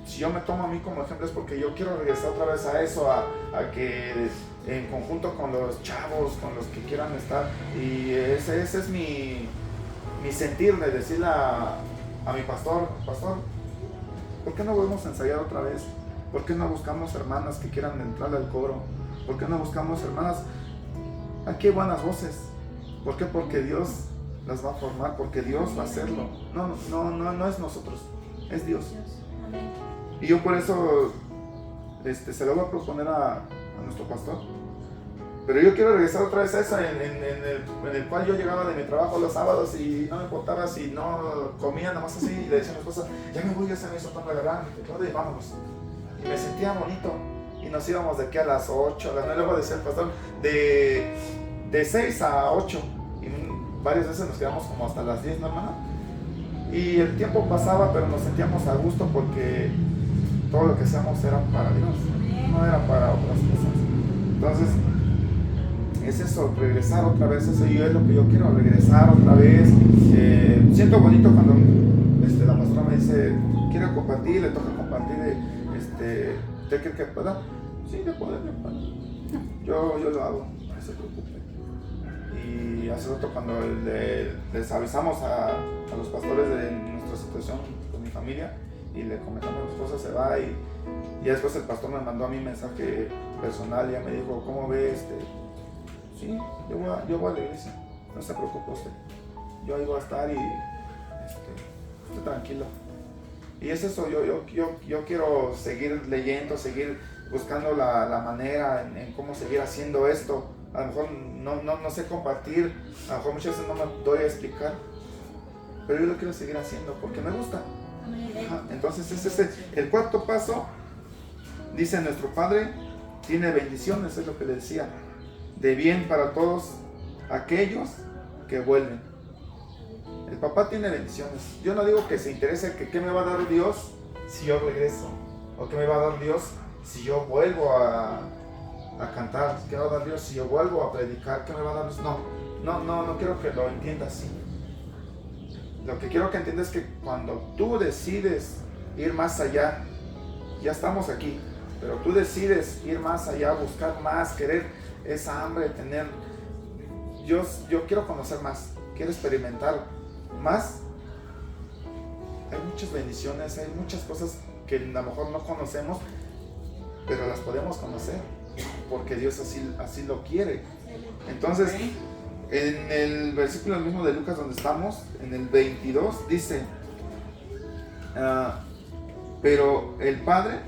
si yo me tomo a mí como ejemplo es porque yo quiero regresar otra vez a eso, a que en conjunto con los chavos, con los que quieran estar, y ese es mi sentir de decirle a mi pastor, ¿por qué no volvemos a ensayar otra vez? ¿Por qué no buscamos hermanas que quieran entrar al coro? ¿Por qué no buscamos hermanas? Aquí hay buenas voces. ¿Por qué? Porque Dios las va a formar, porque Dios va a hacerlo. No es nosotros, es Dios. Y yo por eso se lo voy a proponer a nuestro pastor. Pero yo quiero regresar otra vez a eso en el cual yo llegaba de mi trabajo los sábados y no me importaba si no comía, nada más así, y le decía a mi esposa, ya me voy, ya se me hizo tan regalado, y vámonos. Y me sentía bonito. Y nos íbamos de aquí a las 8, a las 9, luego decía el pastor, de 6 a 8. Y varias veces nos quedamos como hasta las 10, ¿no, hermano? Y el tiempo pasaba, pero nos sentíamos a gusto porque todo lo que hacíamos era para Dios, no era para otras cosas. Entonces, es eso, regresar otra vez, eso y es lo que yo quiero, regresar otra vez. Siento bonito cuando la pastora me dice, quiero compartir, le toca compartir, ¿usted cree que pueda? Sí, de poder. Yo lo hago, no se preocupe. Y hace rato cuando les avisamos a los pastores de nuestra situación con mi familia y le comentamos a mi esposa, se va y después el pastor me mandó a mí un mensaje personal y ya me dijo, ¿cómo ve Sí, yo voy a la iglesia, no se preocupe usted, yo ahí voy a estar y esté tranquilo. Y es eso, yo quiero seguir leyendo, seguir buscando la manera en cómo seguir haciendo esto. A lo mejor no sé compartir, a lo mejor muchas veces no me doy a explicar, pero yo lo quiero seguir haciendo porque me gusta. Entonces ese es el cuarto paso. Dice, nuestro Padre tiene bendiciones, es lo que le decía, de bien para todos aquellos que vuelven. El papá tiene bendiciones. Yo no digo que se interese que qué me va a dar Dios si yo regreso, o qué me va a dar Dios si yo vuelvo a cantar, qué me va a dar Dios si yo vuelvo a predicar, qué me va a dar Dios. No quiero que lo entienda así. Lo que quiero que entiendas es que cuando tú decides ir más allá, ya estamos aquí, pero tú decides ir más allá, buscar más, querer esa hambre, tener, yo quiero conocer más, quiero experimentar más. Hay muchas bendiciones, hay muchas cosas que a lo mejor no conocemos, pero las podemos conocer porque Dios así lo quiere. Entonces, en el versículo mismo de Lucas donde estamos, en el 22, dice, pero el padre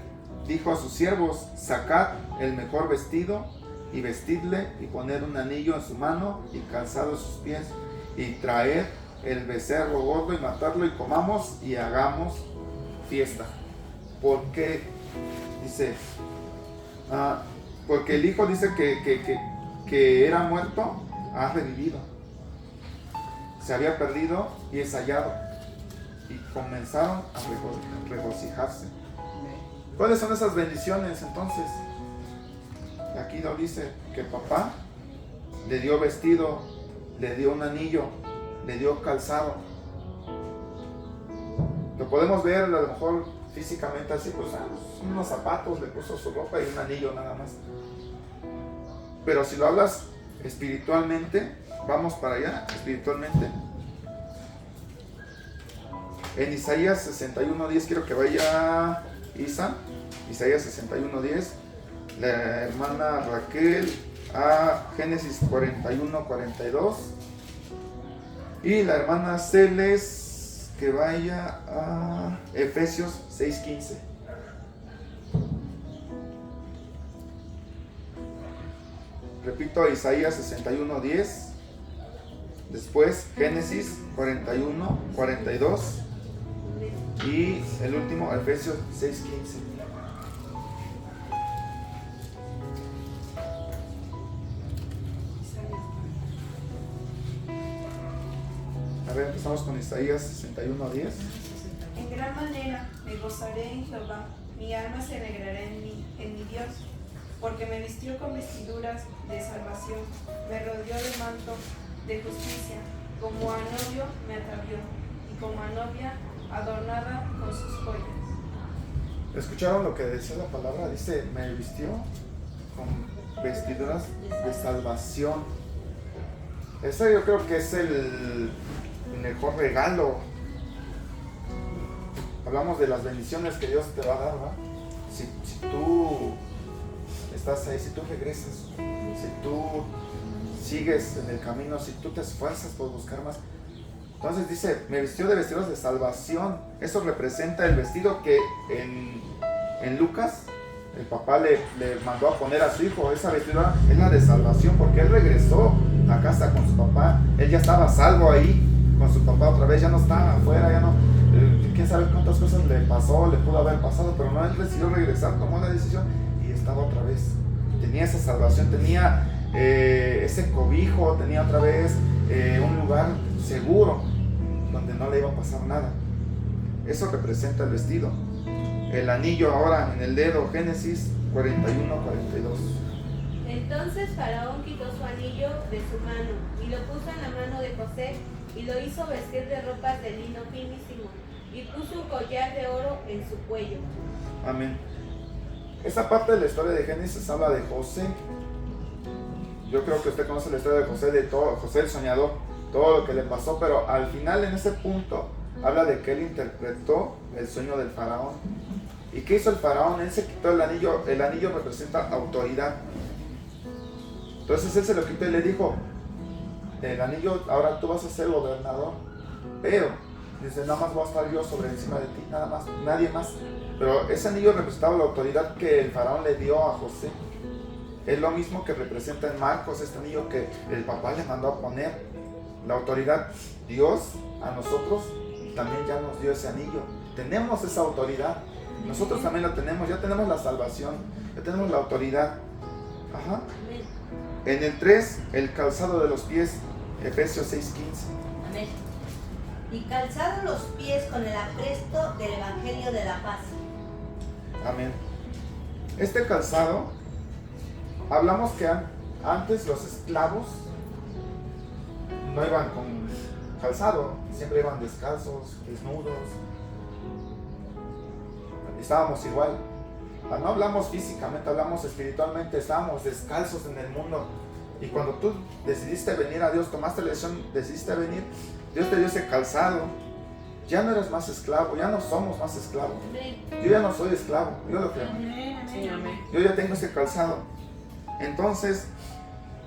dijo a sus siervos, sacad el mejor vestido y vestidle y poner un anillo en su mano y calzado en sus pies y traer el becerro gordo y matarlo y comamos y hagamos fiesta. Porque dice, porque el hijo dice que era muerto, ha revivido, se había perdido y es hallado. y comenzaron a regocijarse. ¿Cuáles son esas bendiciones entonces? Aquí nos dice que papá le dio vestido, le dio un anillo, le dio calzado. Lo podemos ver a lo mejor físicamente así, pues unos zapatos, le puso su ropa y un anillo nada más. Pero si lo hablas espiritualmente, vamos para allá, espiritualmente. En Isaías 61:10, quiero que vaya Isa, Isaías 61:10, la hermana Raquel a Génesis 41:42 y la hermana Celes que vaya a Efesios 6:15. Repito, Isaías 61:10, después Génesis 41:42 y el último Efesios 6:15. A ver, empezamos con Isaías 61:10. En gran manera me gozaré en Jehová, mi alma se alegrará en mi Dios, porque me vistió con vestiduras de salvación, me rodeó de manto de justicia, como a novio me atavió, y como a novia adornada con sus joyas. ¿Escucharon lo que decía la palabra? Dice, me vistió con vestiduras de salvación. Ese yo creo que es el mejor regalo. Hablamos de las bendiciones que Dios te va a dar, ¿verdad? Si tú estás ahí, si tú regresas, si tú sigues en el camino, si tú te esfuerzas por buscar más. Entonces dice, me vistió de vestidos de salvación. Eso representa el vestido que en Lucas el papá le mandó a poner a su hijo. Esa vestidura es la de salvación, porque él regresó a casa con su papá. Él ya estaba salvo ahí con su papá otra vez, ya no estaba afuera, ya no, quién sabe cuántas cosas le pasó, le pudo haber pasado, pero no, él decidió regresar, tomó la decisión y estaba otra vez. Tenía esa salvación, tenía ese cobijo, tenía otra vez un lugar seguro donde no le iba a pasar nada. Eso representa el vestido. El anillo ahora en el dedo, Génesis 41:42. Entonces Faraón quitó su anillo de su mano y lo puso en la mano de José y lo hizo vestir de ropas de lino finísimo y puso un collar de oro en su cuello. Amén. Esta parte de la historia de Génesis habla de José. Yo creo que usted conoce la historia de José, José el soñador, todo lo que le pasó, pero al final en ese punto habla de que él interpretó el sueño del faraón. ¿Y qué hizo el faraón? Él se quitó el anillo representa autoridad. Entonces él se lo quitó y le dijo, el anillo, ahora tú vas a ser gobernador, pero dice, nada más voy a estar yo sobre encima de ti, nada más, nadie más. Pero ese anillo representaba la autoridad que el faraón le dio a José. Es lo mismo que representa en Marcos, este anillo que el papá le mandó a poner. La autoridad, Dios a nosotros también ya nos dio ese anillo. Tenemos esa autoridad. Nosotros también la tenemos, ya tenemos la salvación, ya tenemos la autoridad. Ajá. En el 3, el calzado de los pies, Efesios 6:15. Amén. Y calzado los pies con el apresto del Evangelio de la paz. Amén. Este calzado, hablamos que antes los esclavos no iban con calzado, siempre iban descalzos, desnudos. Estábamos igual. No hablamos físicamente, hablamos espiritualmente, estábamos descalzos en el mundo. Y cuando tú decidiste venir a Dios, tomaste la decisión, decidiste venir, Dios te dio ese calzado. Ya no eres más esclavo, ya no somos más esclavos. Yo ya no soy esclavo, yo lo creo. Yo ya tengo ese calzado. Entonces,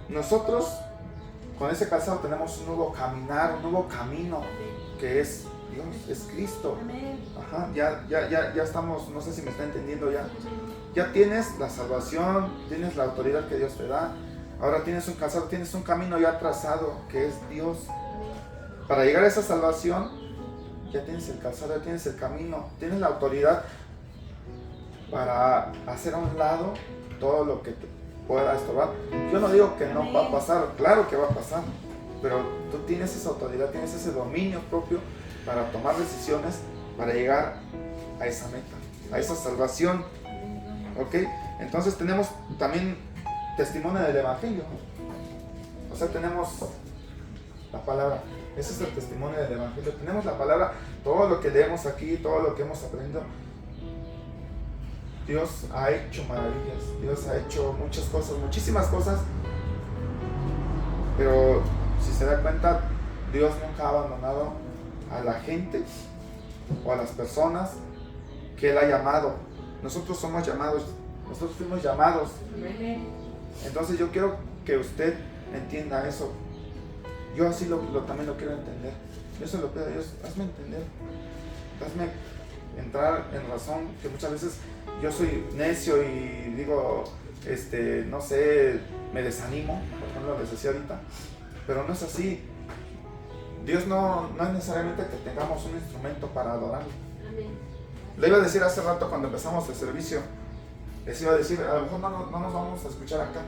nosotros con ese calzado tenemos un nuevo caminar, un nuevo camino, que es Dios, es Cristo. Ajá, ya estamos, no sé si me está entendiendo ya. Ya tienes la salvación, tienes la autoridad que Dios te da. Ahora tienes un calzado, tienes un camino ya trazado, que es Dios. Para llegar a esa salvación, ya tienes el calzado, ya tienes el camino, tienes la autoridad para hacer a un lado todo lo que te pueda estorbar. Yo no digo que no va a pasar, claro que va a pasar, pero tú tienes esa autoridad, tienes ese dominio propio para tomar decisiones, para llegar a esa meta, a esa salvación. ¿Ok? Entonces tenemos también testimonio del Evangelio. O sea, tenemos la palabra. Ese es el testimonio del Evangelio. Tenemos la palabra, todo lo que leemos aquí, todo lo que hemos aprendido. Dios ha hecho maravillas, Dios ha hecho muchas cosas, muchísimas cosas. Pero si se da cuenta, Dios nunca ha abandonado a la gente o a las personas que Él ha llamado. Nosotros somos llamados, nosotros fuimos llamados. Entonces yo quiero que usted entienda eso. Yo así también lo quiero entender. Yo se lo pido a Dios, hazme entender, hazme entrar en razón, que muchas veces yo soy necio y digo, no sé, me desanimo, por ejemplo, les decía ahorita, pero no es así. Dios no es necesariamente que tengamos un instrumento para adorarlo. Le iba a decir hace rato cuando empezamos el servicio, les iba a decir, a lo mejor no nos vamos a escuchar acá,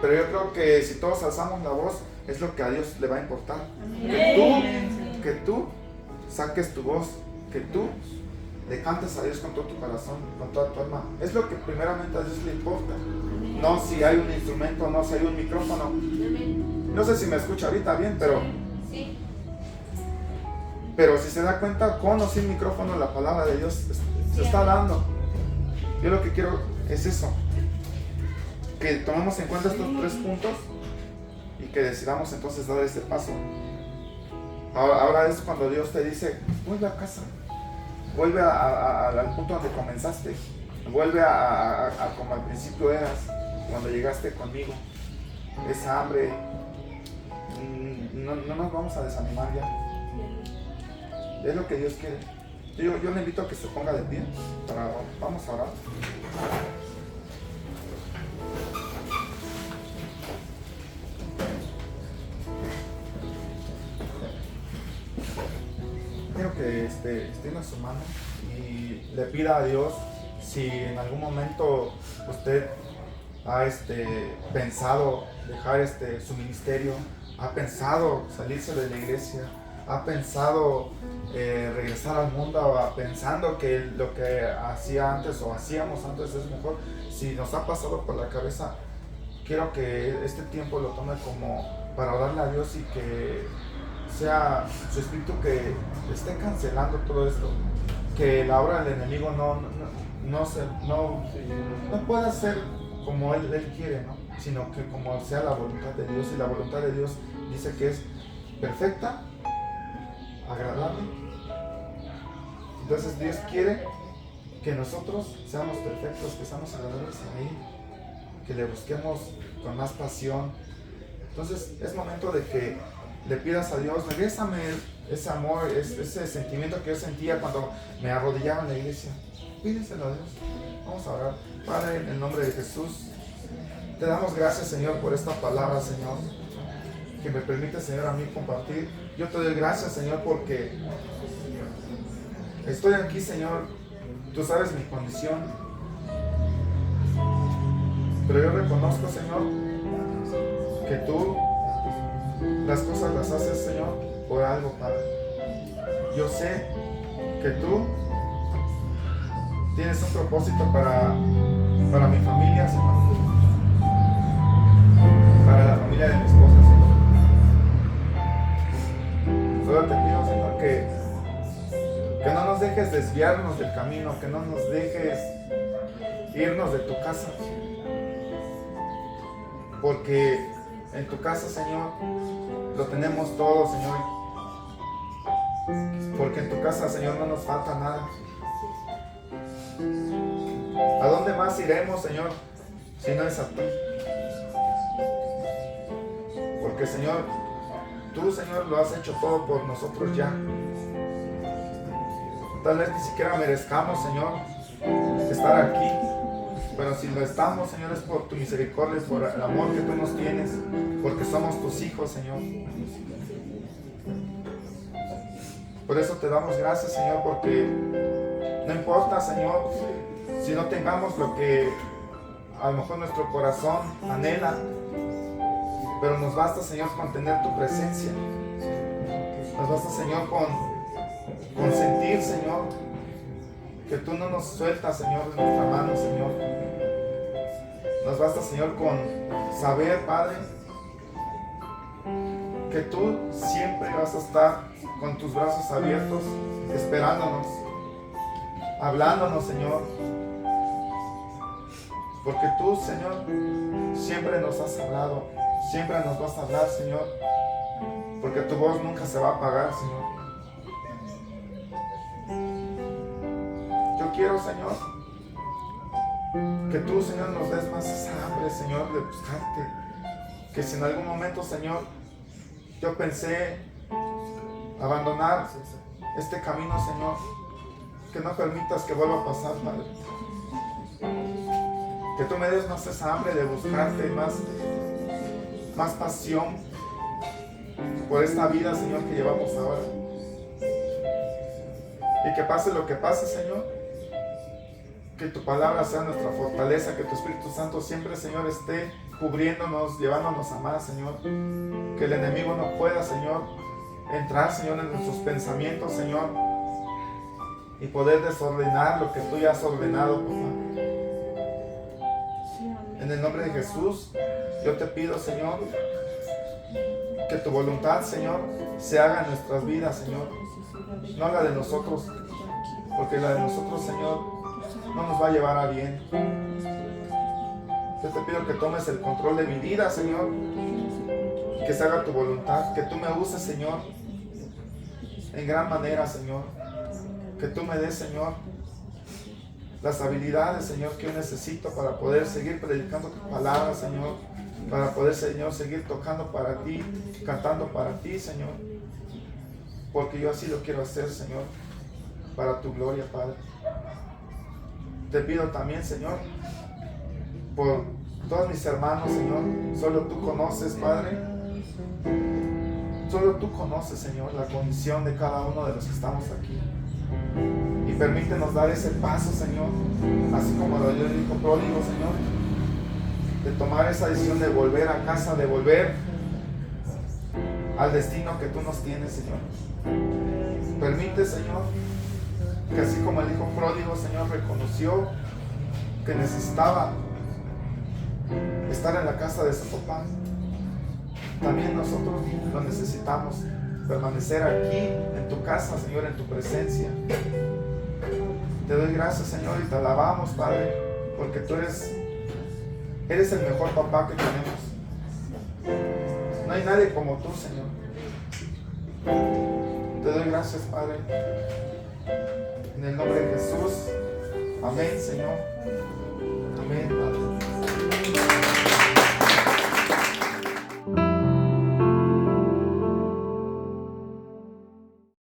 pero yo creo que si todos alzamos la voz, es lo que a Dios le va a importar. Que tú saques tu voz, que tú le cantes a Dios con todo tu corazón, con toda tu alma. Es lo que primeramente a Dios le importa. No si hay un instrumento, no si hay un micrófono. No sé si me escucha ahorita bien, Sí. pero si se da cuenta, con o sin micrófono, la palabra de Dios se está dando. Yo lo que quiero es eso, que tomemos en cuenta estos 3 puntos y que decidamos entonces dar ese paso. Ahora es cuando Dios te dice, vuelve a casa, vuelve al punto donde comenzaste, vuelve a como al principio eras, cuando llegaste conmigo. Esa hambre, no nos vamos a desanimar ya. Es lo que Dios quiere. Yo le invito a que se ponga de pie, vamos a orar. Quiero que extienda su mano y le pida a Dios si en algún momento usted ha pensado dejar su ministerio, ha pensado salirse de la iglesia, ha pensado regresar al mundo, pensando que lo que hacía antes o hacíamos antes es mejor. Si nos ha pasado por la cabeza, quiero que este tiempo lo tome como para orarle a Dios y que sea su espíritu que esté cancelando todo esto, que la obra del enemigo no pueda ser como él quiere, ¿no? Sino que como sea la voluntad de Dios, y la voluntad de Dios dice que es perfecta, agradable. Entonces Dios quiere que nosotros seamos perfectos, que seamos agradables a Él, que le busquemos con más pasión. Entonces es momento de que le pidas a Dios, regrésame ese amor, ese sentimiento que yo sentía cuando me arrodillaba en la iglesia. Pídeselo a Dios. Vamos a orar. Padre, en el nombre de Jesús, te damos gracias, Señor, por esta palabra, Señor, que me permite, Señor, a mí compartir. Yo te doy gracias, Señor, porque estoy aquí, Señor. Tú sabes mi condición, pero yo reconozco, Señor, que tú las cosas las haces, Señor, por algo, Padre. Yo sé que tú tienes un propósito para mi familia, Señor, para la familia de mi esposa, Señor. Solo te pido, Señor, que no nos dejes desviarnos del camino, que no nos dejes irnos de tu casa, porque en tu casa, Señor, lo tenemos todo, Señor, porque en tu casa, Señor, no nos falta nada. ¿A dónde más iremos, Señor, si no es a ti? Porque, Señor, tú, Señor, lo has hecho todo por nosotros ya. Tal vez ni siquiera merezcamos, Señor, estar aquí, pero si lo estamos, Señor, es por tu misericordia, es por el amor que tú nos tienes, porque somos tus hijos, Señor. Por eso te damos gracias, Señor, porque no importa, Señor, si no tengamos lo que a lo mejor nuestro corazón anhela, pero nos basta, Señor, con tener tu presencia. Nos basta, Señor, con sentir, Señor, que tú no nos sueltas, Señor, de nuestra mano, Señor. Nos basta, Señor, con saber, Padre, que tú siempre vas a estar con tus brazos abiertos, esperándonos, hablándonos, Señor. Porque tú, Señor, siempre nos has hablado, siempre nos vas a hablar, Señor. Porque tu voz nunca se va a apagar, Señor. Yo quiero, Señor, que tú, Señor, nos des más esa hambre, Señor, de buscarte. Que si en algún momento, Señor, yo pensé abandonar este camino, Señor, que no permitas que vuelva a pasar, Padre. Que tú me des más esa hambre de buscarte, más pasión por esta vida, Señor, que llevamos ahora. Y que pase lo que pase, Señor, que tu palabra sea nuestra fortaleza, que tu Espíritu Santo siempre, Señor, esté cubriéndonos, llevándonos a más, Señor. Que el enemigo no pueda, Señor, entrar, Señor, en nuestros pensamientos, Señor, y poder desordenar lo que tú ya has ordenado, papá. En el nombre de Jesús, yo te pido, Señor, que tu voluntad, Señor, se haga en nuestras vidas, Señor. No la de nosotros, porque la de nosotros, Señor, no nos va a llevar a bien. Yo te pido que tomes el control de mi vida, Señor, y que se haga tu voluntad, que tú me uses, Señor, en gran manera, Señor. Que tú me des, Señor, las habilidades, Señor, que yo necesito para poder seguir predicando tu palabra, Señor, para poder, Señor, seguir tocando para ti, cantando para ti, Señor, porque yo así lo quiero hacer, Señor, para tu gloria, Padre. Te pido también, Señor, por todos mis hermanos, Señor, solo tú conoces, Padre, solo tú conoces, Señor, la condición de cada uno de los que estamos aquí. Y permítenos dar ese paso, Señor, así como lo dio el hijo pródigo, Señor, de tomar esa decisión de volver a casa, de volver al destino que tú nos tienes, Señor. Permite, Señor, que así como el hijo pródigo, Señor, reconoció que necesitaba estar en la casa de su papá, también nosotros lo necesitamos, permanecer aquí en tu casa, Señor, en tu presencia. Te doy gracias, Señor, y te alabamos, Padre, porque tú eres el mejor papá que tenemos. No hay nadie como tú, Señor. Te doy gracias, Padre, en el nombre de Jesús. Amén, Señor.